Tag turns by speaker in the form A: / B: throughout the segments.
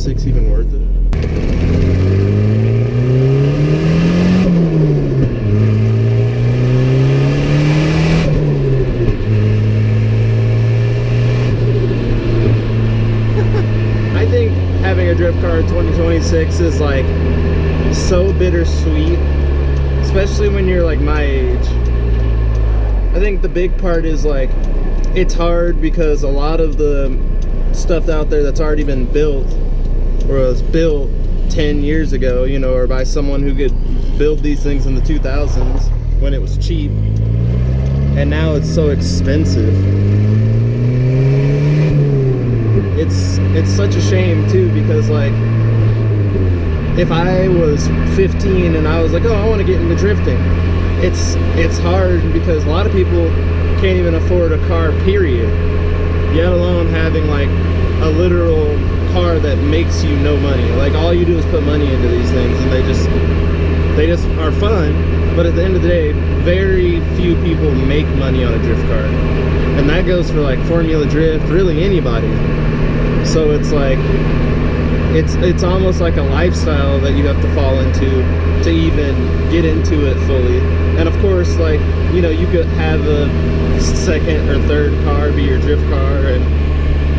A: 2026 even worth it? I think having a drift car in 2026 is like so bittersweet, especially when you're like my age. I think the big part is like it's hard because a lot of the stuff out there that's already been built or was built 10 years ago, you know, or by someone who could build these things in the 2000s when it was cheap, and now it's so expensive. It's such a shame too, because like if I was 15 and I was like, oh, I want to get into drifting, it's hard because a lot of people can't even afford a car, period, yet alone having like a literal car that makes you no money. Like all you do is put money into these things and they just are fun, but at the end of the day very few people make money on a drift car, and that goes for like Formula Drift, really anybody. So it's like it's almost like a lifestyle that you have to fall into to even get into it fully. And of course, like, you know, you could have a second or third car be your drift car, and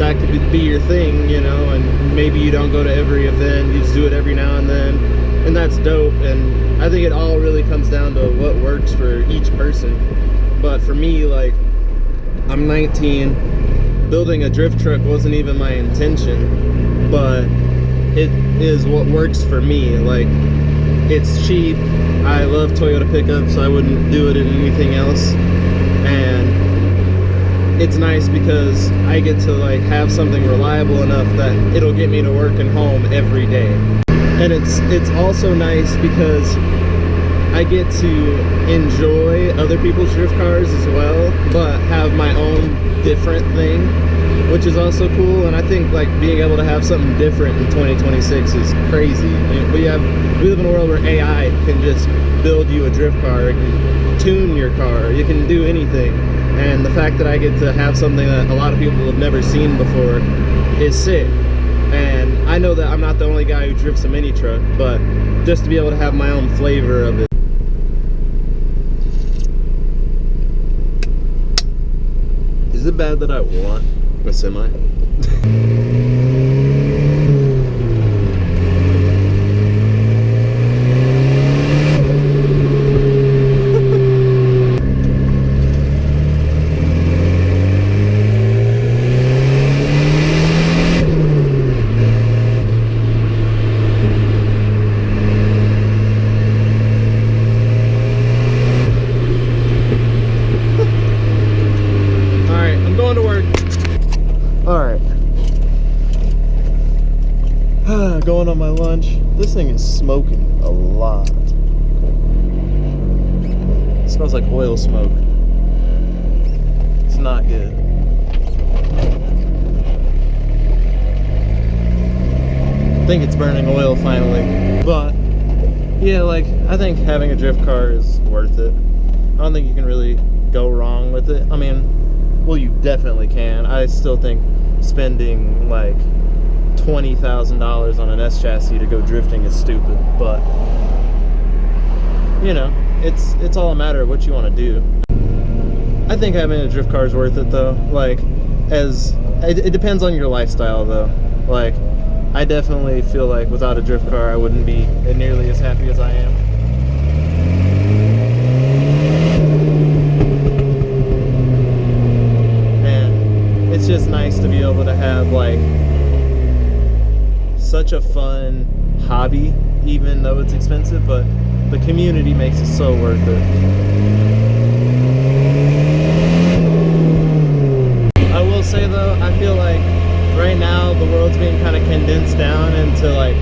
A: that could be your thing, you know, and maybe you don't go to every event, you just do it every now and then, and that's dope. And I think it all really comes down to what works for each person. But for me, like, I'm 19, building a drift truck wasn't even my intention, but it is what works for me. Like, it's cheap. I love Toyota pickups, so I wouldn't do it in anything else. And it's nice because I get to like have something reliable enough that it'll get me to work and home every day. And it's also nice because I get to enjoy other people's drift cars as well, but have my own different thing, which is also cool. And I think like being able to have something different in 2026 is crazy. We live in a world where AI can just build you a drift car, it can tune your car, you can do anything. And the fact that I get to have something that a lot of people have never seen before is sick. And I know that I'm not the only guy who drifts a mini truck, but just to be able to have my own flavor of it. Is it bad that I want a semi? Going on my lunch. This thing is smoking a lot. It smells like oil smoke. It's not good. I think it's burning oil finally. But yeah, like, I think having a drift car is worth it. I don't think you can really go wrong with it. I mean, well, you definitely can. I still think spending like $20,000 on an S chassis to go drifting is stupid, but you know, it's all a matter of what you want to do. I think having a drift car is worth it though. Like, it depends on your lifestyle though. Like, I definitely feel like without a drift car I wouldn't be nearly as happy as I am. And it's just nice to be able to have like such a fun hobby, even though it's expensive, but the community makes it so worth it. I will say though, I feel like right now the world's being kind of condensed down into like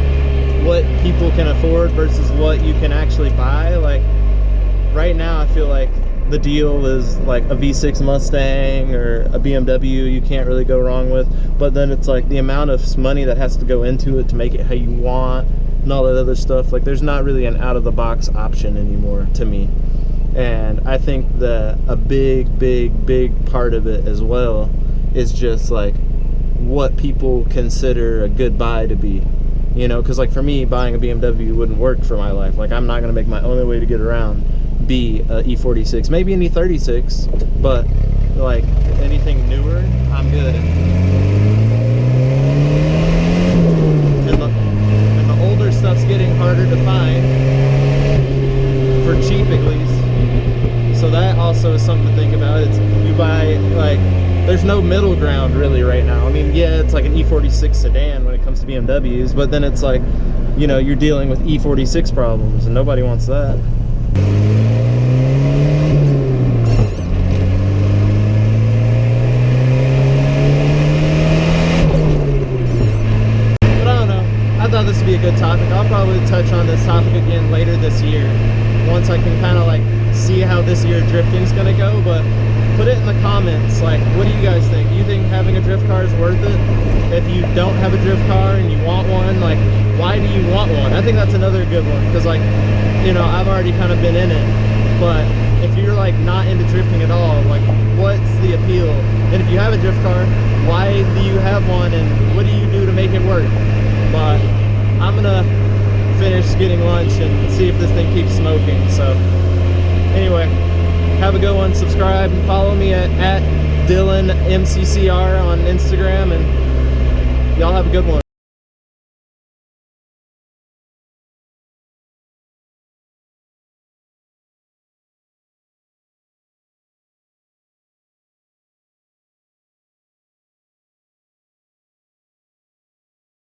A: what people can afford versus what you can actually buy. Like right now I feel like the deal is like a V6 Mustang or a BMW you can't really go wrong with, but then it's like the amount of money that has to go into it to make it how you want and all that other stuff. Like, there's not really an out-of-the-box option anymore to me. And I think that a big part of it as well is just like what people consider a good buy to be, you know, because like for me, buying a BMW wouldn't work for my life. Like I'm not going to make my only way to get around be a E46, maybe an E36, but like anything newer, I'm good. And the older stuff's getting harder to find, for cheap at least. So that also is something to think about. It's you buy, like, there's no middle ground really right now. I mean, yeah, it's like an E46 sedan when it comes to BMWs, but then it's like, you know, you're dealing with E46 problems, and nobody wants that. I thought this would be a good topic. I'll probably touch on this topic again later this year, once I can kind of like see how this year drifting's gonna go. But put it in the comments, like, what do you guys think? Do you think having a drift car is worth it? If you don't have a drift car and you want one, like, why do you want one? I think that's another good one, because like, you know, I've already kind of been in it, but if you're like not into drifting at all, like, what's the appeal? And if you have a drift car, why do you have one, and what do you do to make it work? But I'm gonna finish getting lunch and see if this thing keeps smoking. So anyway, have a good one. Subscribe and follow me at DylanMCCR on Instagram, and y'all have a good one.